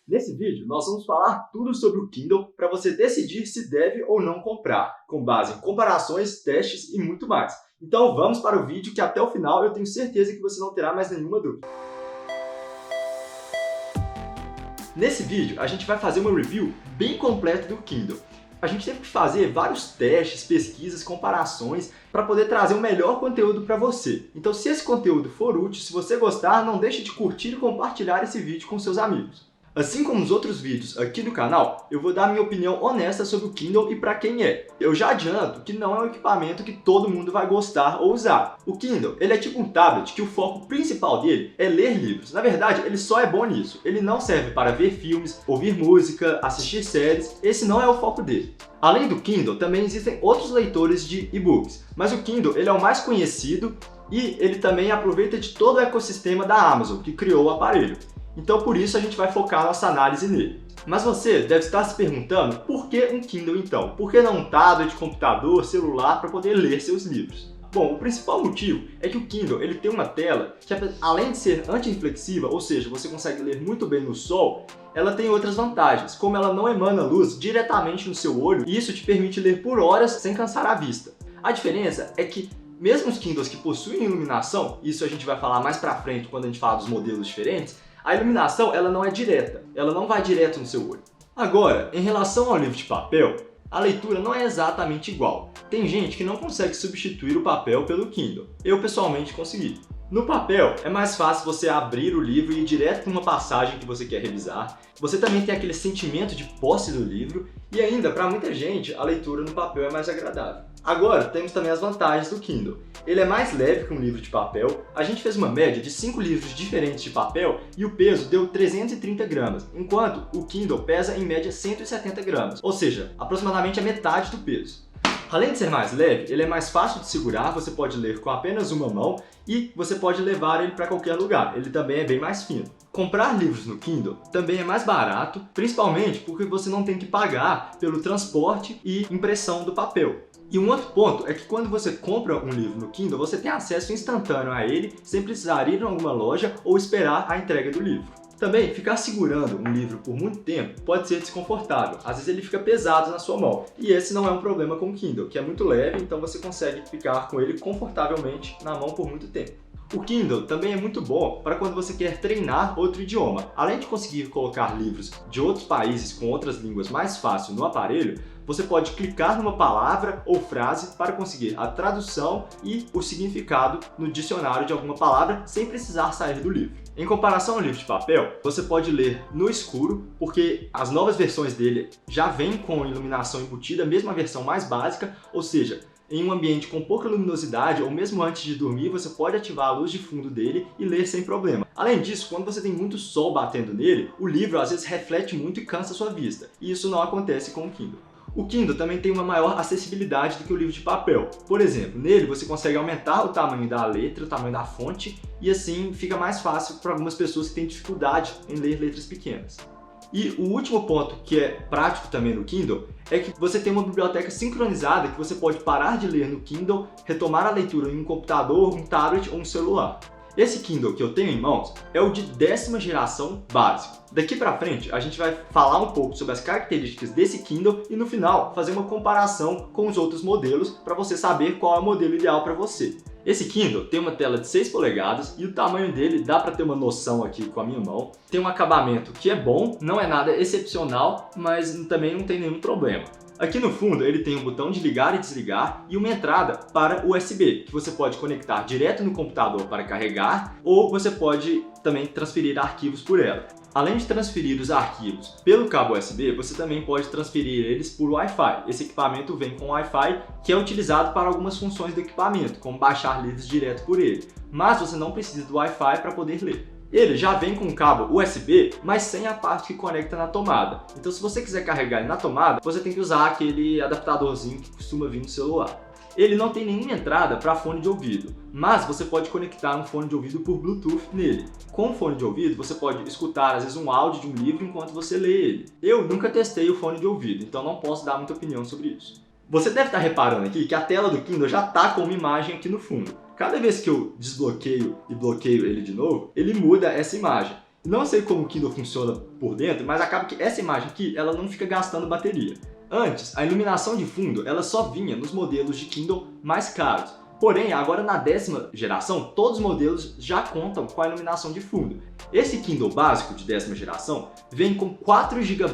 Nesse vídeo, nós vamos falar tudo sobre o Kindle para você decidir se deve ou não comprar, com base em comparações, testes e muito mais. Então vamos para o vídeo que até o final eu tenho certeza que você não terá mais nenhuma dúvida. Nesse vídeo, a gente vai fazer uma review bem completa do Kindle. A gente teve que fazer vários testes, pesquisas, comparações para poder trazer o melhor conteúdo para você. Então, se esse conteúdo for útil, se você gostar, não deixe de curtir e compartilhar esse vídeo com seus amigos. Assim como os outros vídeos aqui do canal, eu vou dar minha opinião honesta sobre o Kindle e para quem é. Eu já adianto que não é um equipamento que todo mundo vai gostar ou usar. O Kindle, ele é tipo um tablet que o foco principal dele é ler livros. Na verdade, ele só é bom nisso. Ele não serve para ver filmes, ouvir música, assistir séries. Esse não é o foco dele. Além do Kindle, também existem outros leitores de e-books, mas o Kindle ele é o mais conhecido e ele também aproveita de todo o ecossistema da Amazon, que criou o aparelho. Então, por isso, a gente vai focar nossa análise nele. Mas você deve estar se perguntando por que um Kindle então? Por que não um tablet, computador, celular para poder ler seus livros? Bom, o principal motivo é que o Kindle ele tem uma tela que, além de ser antirreflexiva, ou seja, você consegue ler muito bem no sol, ela tem outras vantagens, como ela não emana luz diretamente no seu olho, e isso te permite ler por horas sem cansar a vista. A diferença é que mesmo os Kindles que possuem iluminação, isso a gente vai falar mais pra frente quando a gente falar dos modelos diferentes, a iluminação ela não é direta, ela não vai direto no seu olho. Agora, em relação ao livro de papel, a leitura não é exatamente igual. Tem gente que não consegue substituir o papel pelo Kindle. Eu pessoalmente consegui. No papel, é mais fácil você abrir o livro e ir direto para uma passagem que você quer revisar. Você também tem aquele sentimento de posse do livro e ainda, para muita gente, a leitura no papel é mais agradável. Agora, temos também as vantagens do Kindle. Ele é mais leve que um livro de papel. A gente fez uma média de 5 livros diferentes de papel e o peso deu 330 gramas, enquanto o Kindle pesa em média 170 gramas, ou seja, aproximadamente a metade do peso. Além de ser mais leve, ele é mais fácil de segurar, você pode ler com apenas uma mão e você pode levar ele para qualquer lugar, ele também é bem mais fino. Comprar livros no Kindle também é mais barato, principalmente porque você não tem que pagar pelo transporte e impressão do papel. E um outro ponto é que quando você compra um livro no Kindle, você tem acesso instantâneo a ele sem precisar ir em alguma loja ou esperar a entrega do livro. Também, ficar segurando um livro por muito tempo pode ser desconfortável, às vezes ele fica pesado na sua mão. E esse não é um problema com o Kindle, que é muito leve, então você consegue ficar com ele confortavelmente na mão por muito tempo. O Kindle também é muito bom para quando você quer treinar outro idioma. Além de conseguir colocar livros de outros países com outras línguas mais fácil no aparelho, você pode clicar numa palavra ou frase para conseguir a tradução e o significado no dicionário de alguma palavra sem precisar sair do livro. Em comparação ao livro de papel, você pode ler no escuro, porque as novas versões dele já vêm com iluminação embutida, mesmo a versão mais básica, ou seja, em um ambiente com pouca luminosidade ou mesmo antes de dormir, você pode ativar a luz de fundo dele e ler sem problema. Além disso, quando você tem muito sol batendo nele, o livro às vezes reflete muito e cansa a sua vista, e isso não acontece com o Kindle. O Kindle também tem uma maior acessibilidade do que o livro de papel. Por exemplo, nele você consegue aumentar o tamanho da letra, o tamanho da fonte, e assim fica mais fácil para algumas pessoas que têm dificuldade em ler letras pequenas. E o último ponto, que é prático também no Kindle, é que você tem uma biblioteca sincronizada que você pode parar de ler no Kindle, retomar a leitura em um computador, um tablet ou um celular. Esse Kindle que eu tenho em mãos é o de 10ª geração básico. Daqui pra frente a gente vai falar um pouco sobre as características desse Kindle e no final fazer uma comparação com os outros modelos para você saber qual é o modelo ideal para você. Esse Kindle tem uma tela de 6 polegadas e o tamanho dele dá para ter uma noção aqui com a minha mão. Tem um acabamento que é bom, não é nada excepcional, mas também não tem nenhum problema. Aqui no fundo ele tem um botão de ligar e desligar e uma entrada para USB, que você pode conectar direto no computador para carregar, ou você pode também transferir arquivos por ela. Além de transferir os arquivos pelo cabo USB, você também pode transferir eles por Wi-Fi. Esse equipamento vem com Wi-Fi, que é utilizado para algumas funções do equipamento, como baixar livros direto por ele. Mas você não precisa do Wi-Fi para poder ler. Ele já vem com um cabo USB, mas sem a parte que conecta na tomada. Então, se você quiser carregar ele na tomada, você tem que usar aquele adaptadorzinho que costuma vir no celular. Ele não tem nenhuma entrada para fone de ouvido, mas você pode conectar um fone de ouvido por Bluetooth nele. Com o fone de ouvido, você pode escutar às vezes um áudio de um livro enquanto você lê ele. Eu nunca testei o fone de ouvido, então não posso dar muita opinião sobre isso. Você deve estar reparando aqui que a tela do Kindle já está com uma imagem aqui no fundo. Cada vez que eu desbloqueio e bloqueio ele de novo, ele muda essa imagem. Não sei como o Kindle funciona por dentro, mas acaba que essa imagem aqui, ela não fica gastando bateria. Antes, a iluminação de fundo, ela só vinha nos modelos de Kindle mais caros. Porém, agora na 10ª geração, todos os modelos já contam com a iluminação de fundo. Esse Kindle básico de 10ª geração vem com 4 GB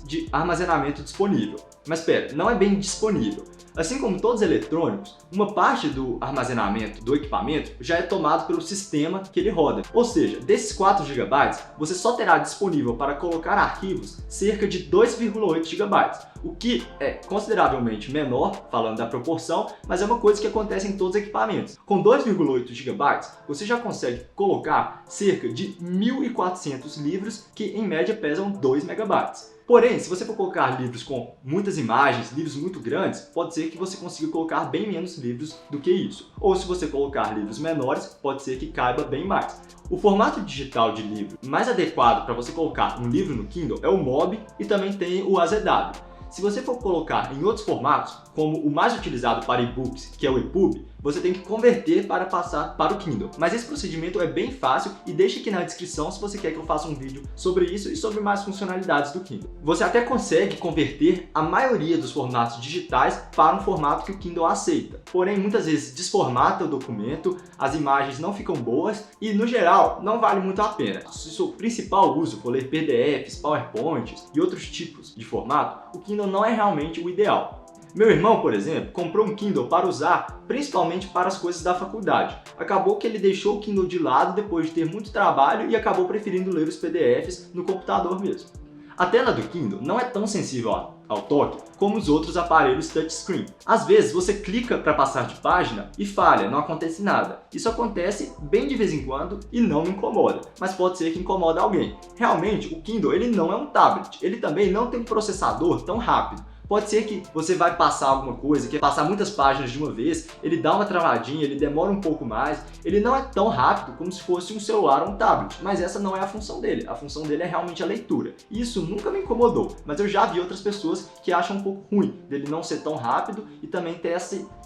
de armazenamento disponível. Mas espera, não é bem disponível. Assim como todos os eletrônicos, uma parte do armazenamento do equipamento já é tomado pelo sistema que ele roda. Ou seja, desses 4 GB, você só terá disponível para colocar arquivos cerca de 2,8 GB, o que é consideravelmente menor, falando da proporção, mas é uma coisa que acontece em todos os equipamentos. Com 2,8 GB, você já consegue colocar cerca de 1.400 livros que em média pesam 2 MB. Porém, se você for colocar livros com muitas imagens, livros muito grandes, pode ser que você consiga colocar bem menos livros do que isso. Ou se você colocar livros menores, pode ser que caiba bem mais. O formato digital de livro mais adequado para você colocar um livro no Kindle é o MOBI e também tem o AZW. Se você for colocar em outros formatos, como o mais utilizado para e-books, que é o EPUB, você tem que converter para passar para o Kindle. Mas esse procedimento é bem fácil e deixa aqui na descrição se você quer que eu faça um vídeo sobre isso e sobre mais funcionalidades do Kindle. Você até consegue converter a maioria dos formatos digitais para um formato que o Kindle aceita. Porém, muitas vezes desformata o documento, as imagens não ficam boas e, no geral, não vale muito a pena. Se o seu principal uso for ler PDFs, PowerPoints e outros tipos de formato, o Kindle não é realmente o ideal. Meu irmão, por exemplo, comprou um Kindle para usar principalmente para as coisas da faculdade. Acabou que ele deixou o Kindle de lado depois de ter muito trabalho e acabou preferindo ler os PDFs no computador mesmo. A tela do Kindle não é tão sensível ao toque como os outros aparelhos touchscreen. Às vezes você clica para passar de página e falha, não acontece nada. Isso acontece bem de vez em quando e não me incomoda, mas pode ser que incomoda alguém. Realmente, o Kindle ele não é um tablet, ele também não tem um processador tão rápido. Pode ser que você vai passar alguma coisa, quer passar muitas páginas de uma vez, ele dá uma travadinha, ele demora um pouco mais, ele não é tão rápido como se fosse um celular ou um tablet, mas essa não é a função dele. A função dele é realmente a leitura. E isso nunca me incomodou, mas eu já vi outras pessoas que acham um pouco ruim dele não ser tão rápido e também ter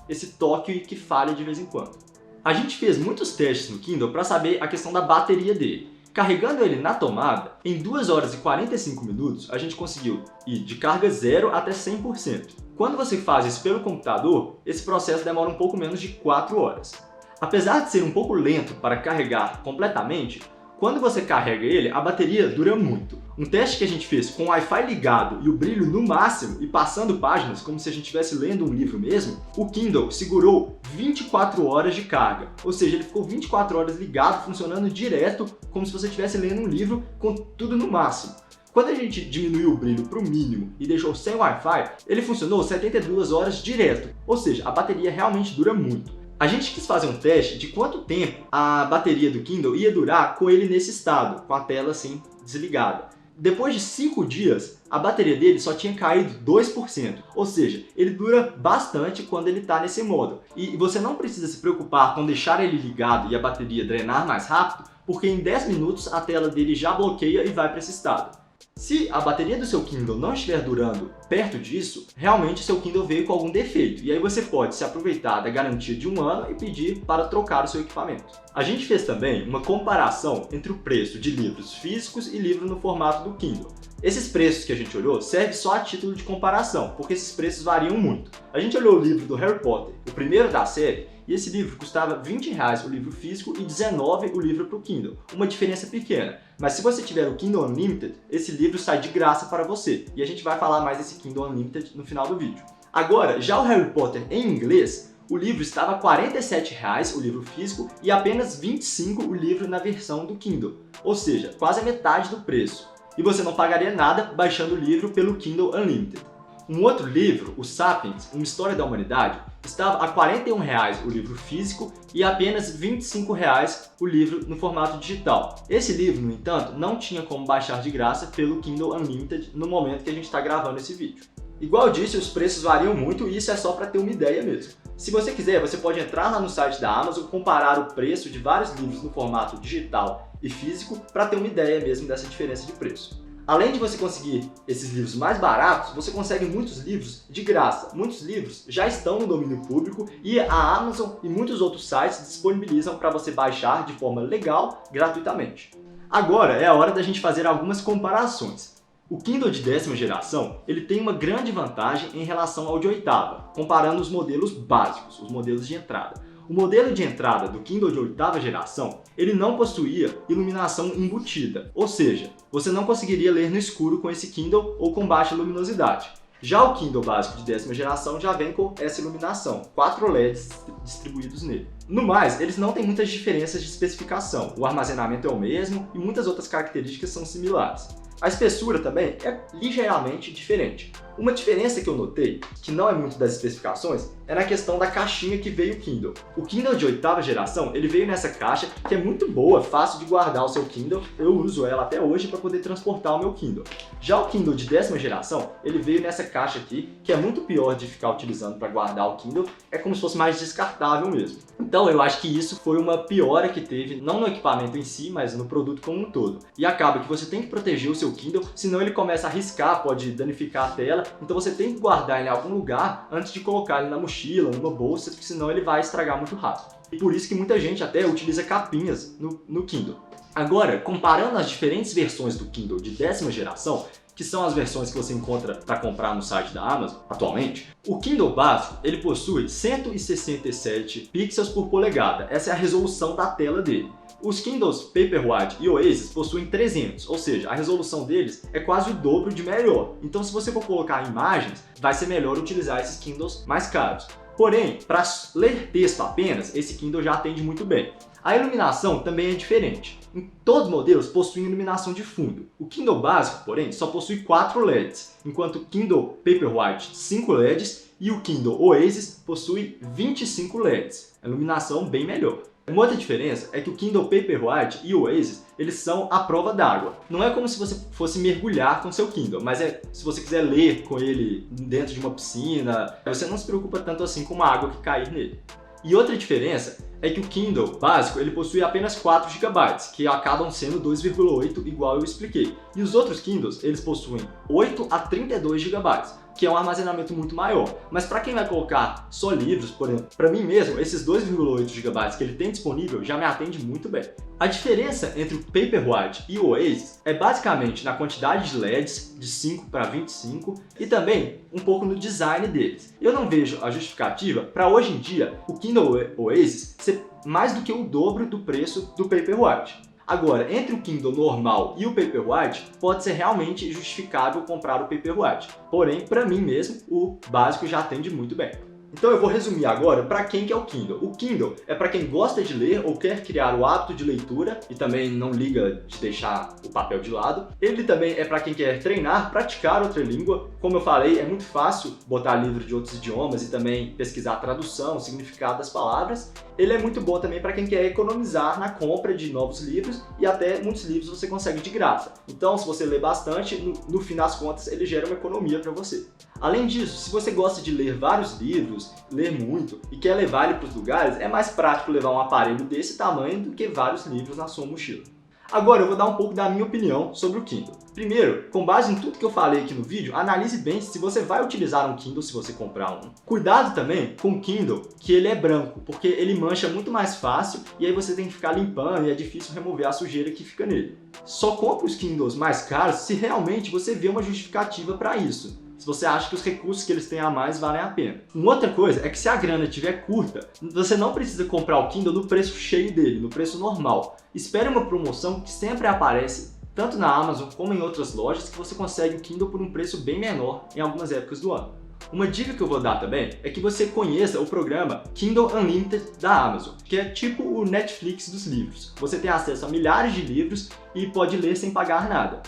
esse toque que falha de vez em quando. A gente fez muitos testes no Kindle para saber a questão da bateria dele. Carregando ele na tomada, em 2 horas e 45 minutos, a gente conseguiu ir de carga 0 até 100%. Quando você faz isso pelo computador, esse processo demora um pouco menos de 4 horas. Apesar de ser um pouco lento para carregar completamente, quando você carrega ele, a bateria dura muito. Um teste que a gente fez com o Wi-Fi ligado e o brilho no máximo e passando páginas como se a gente estivesse lendo um livro mesmo, o Kindle segurou 24 horas de carga. Ou seja, ele ficou 24 horas ligado, funcionando direto, como se você estivesse lendo um livro com tudo no máximo. Quando a gente diminuiu o brilho para o mínimo e deixou sem Wi-Fi, ele funcionou 72 horas direto. Ou seja, a bateria realmente dura muito. A gente quis fazer um teste de quanto tempo a bateria do Kindle ia durar com ele nesse estado, com a tela assim desligada. Depois de 5 dias, a bateria dele só tinha caído 2%, ou seja, ele dura bastante quando ele está nesse modo. E você não precisa se preocupar com deixar ele ligado e a bateria drenar mais rápido, porque em 10 minutos a tela dele já bloqueia e vai para esse estado. Se a bateria do seu Kindle não estiver durando perto disso, realmente seu Kindle veio com algum defeito, e aí você pode se aproveitar da garantia de 1 ano e pedir para trocar o seu equipamento. A gente fez também uma comparação entre o preço de livros físicos e livros no formato do Kindle. Esses preços que a gente olhou servem só a título de comparação, porque esses preços variam muito. A gente olhou o livro do Harry Potter, o primeiro da série, e esse livro custava R$20 o livro físico e R$19 o livro para o Kindle. Uma diferença pequena. Mas se você tiver o Kindle Unlimited, esse livro sai de graça para você. E a gente vai falar mais desse Kindle Unlimited no final do vídeo. Agora, já o Harry Potter em inglês, o livro estava R$ 47,00 o livro físico e apenas R$ 25,00 o livro na versão do Kindle. Ou seja, quase a metade do preço. E você não pagaria nada baixando o livro pelo Kindle Unlimited. Um outro livro, o Sapiens, Uma História da Humanidade, estava a R$ 41,00 o livro físico e apenas R$ 25,00 o livro no formato digital. Esse livro, no entanto, não tinha como baixar de graça pelo Kindle Unlimited no momento que a gente está gravando esse vídeo. Igual eu disse, os preços variam muito e isso é só para ter uma ideia mesmo. Se você quiser, você pode entrar lá no site da Amazon, comparar o preço de vários livros no formato digital e físico para ter uma ideia mesmo dessa diferença de preço. Além de você conseguir esses livros mais baratos, você consegue muitos livros de graça. Muitos livros já estão no domínio público e a Amazon e muitos outros sites disponibilizam para você baixar de forma legal, gratuitamente. Agora é a hora da gente fazer algumas comparações. O Kindle de 10ª geração, ele tem uma grande vantagem em relação ao de 8ª, comparando os modelos básicos, os modelos de entrada. O modelo de entrada do Kindle de 8ª geração, ele não possuía iluminação embutida, ou seja, você não conseguiria ler no escuro com esse Kindle ou com baixa luminosidade. Já o Kindle básico de 10ª geração já vem com essa iluminação, 4 LEDs distribuídos nele. No mais, eles não têm muitas diferenças de especificação, o armazenamento é o mesmo e muitas outras características são similares. A espessura também é ligeiramente diferente. Uma diferença que eu notei, que não é muito das especificações, é na questão da caixinha que veio o Kindle. O Kindle de 8ª geração, ele veio nessa caixa que é muito boa, fácil de guardar o seu Kindle. Eu uso ela até hoje para poder transportar o meu Kindle. Já o Kindle de 10ª geração, ele veio nessa caixa aqui, que é muito pior de ficar utilizando para guardar o Kindle, é como se fosse mais descartável mesmo. Então eu acho que isso foi uma piora que teve, não no equipamento em si, mas no produto como um todo. E acaba que você tem que proteger o seu Kindle, senão ele começa a riscar, pode danificar a tela, então você tem que guardar ele em algum lugar antes de colocar ele na mochila, numa bolsa, porque senão ele vai estragar muito rápido. E por isso que muita gente até utiliza capinhas no Kindle. Agora, comparando as diferentes versões do Kindle de 10ª geração, que são as versões que você encontra para comprar no site da Amazon atualmente, o Kindle básico ele possui 167 pixels por polegada, essa é a resolução da tela dele. Os Kindles Paperwhite e Oasis possuem 300, ou seja, a resolução deles é quase o dobro de melhor. Então se você for colocar imagens, vai ser melhor utilizar esses Kindles mais caros. Porém, para ler texto apenas, esse Kindle já atende muito bem. A iluminação também é diferente. Em todos os modelos possuem iluminação de fundo. O Kindle básico, porém, só possui 4 LEDs, enquanto o Kindle Paperwhite 5 LEDs e o Kindle Oasis possui 25 LEDs. A iluminação bem melhor. Uma outra diferença é que o Kindle Paperwhite e o Oasis, eles são à prova d'água. Não é como se você fosse mergulhar com seu Kindle, mas é se você quiser ler com ele dentro de uma piscina, você não se preocupa tanto assim com a água que cair nele. E outra diferença é que o Kindle básico ele possui apenas 4 GB, que acabam sendo 2,8 igual eu expliquei. E os outros Kindles, eles possuem 8 a 32 GB, que é um armazenamento muito maior. Mas para quem vai colocar só livros, por exemplo, para mim mesmo, esses 2,8 GB que ele tem disponível já me atende muito bem. A diferença entre o Paperwhite e o Oasis é basicamente na quantidade de LEDs, de 5 para 25, e também um pouco no design deles. Eu não vejo a justificativa para hoje em dia o Kindle Oasis ser mais do que o dobro do preço do Paperwhite. Agora, entre o Kindle normal e o Paperwhite, pode ser realmente justificável comprar o Paperwhite. Porém, para mim mesmo, o básico já atende muito bem. Então eu vou resumir agora para quem que é o Kindle. O Kindle é para quem gosta de ler ou quer criar o hábito de leitura e também não liga de deixar o papel de lado. Ele também é para quem quer treinar, praticar outra língua. Como eu falei, é muito fácil botar livro de outros idiomas e também pesquisar a tradução, o significado das palavras. Ele é muito bom também para quem quer economizar na compra de novos livros e até muitos livros você consegue de graça. Então, se você lê bastante, no fim das contas, ele gera uma economia para você. Além disso, se você gosta de ler vários livros, ler muito e quer levar ele para os lugares, é mais prático levar um aparelho desse tamanho do que vários livros na sua mochila. Agora eu vou dar um pouco da minha opinião sobre o Kindle. Primeiro, com base em tudo que eu falei aqui no vídeo, analise bem se você vai utilizar um Kindle se você comprar um. Cuidado também com o Kindle, que ele é branco, porque ele mancha muito mais fácil e aí você tem que ficar limpando e é difícil remover a sujeira que fica nele. Só compre os Kindles mais caros se realmente você vê uma justificativa para isso. Se você acha que os recursos que eles têm a mais valem a pena. Uma outra coisa é que se a grana estiver curta, você não precisa comprar o Kindle no preço cheio dele, no preço normal. Espere uma promoção que sempre aparece, tanto na Amazon como em outras lojas, que você consegue o Kindle por um preço bem menor em algumas épocas do ano. Uma dica que eu vou dar também é que você conheça o programa Kindle Unlimited da Amazon, que é tipo o Netflix dos livros. Você tem acesso a milhares de livros e pode ler sem pagar nada.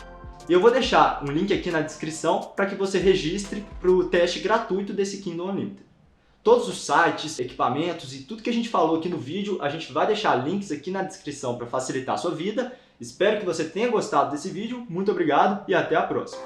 E eu vou deixar um link aqui na descrição para que você registre para o teste gratuito desse Kindle Unlimited. Todos os sites, equipamentos e tudo que a gente falou aqui no vídeo, a gente vai deixar links aqui na descrição para facilitar a sua vida. Espero que você tenha gostado desse vídeo, muito obrigado e até a próxima!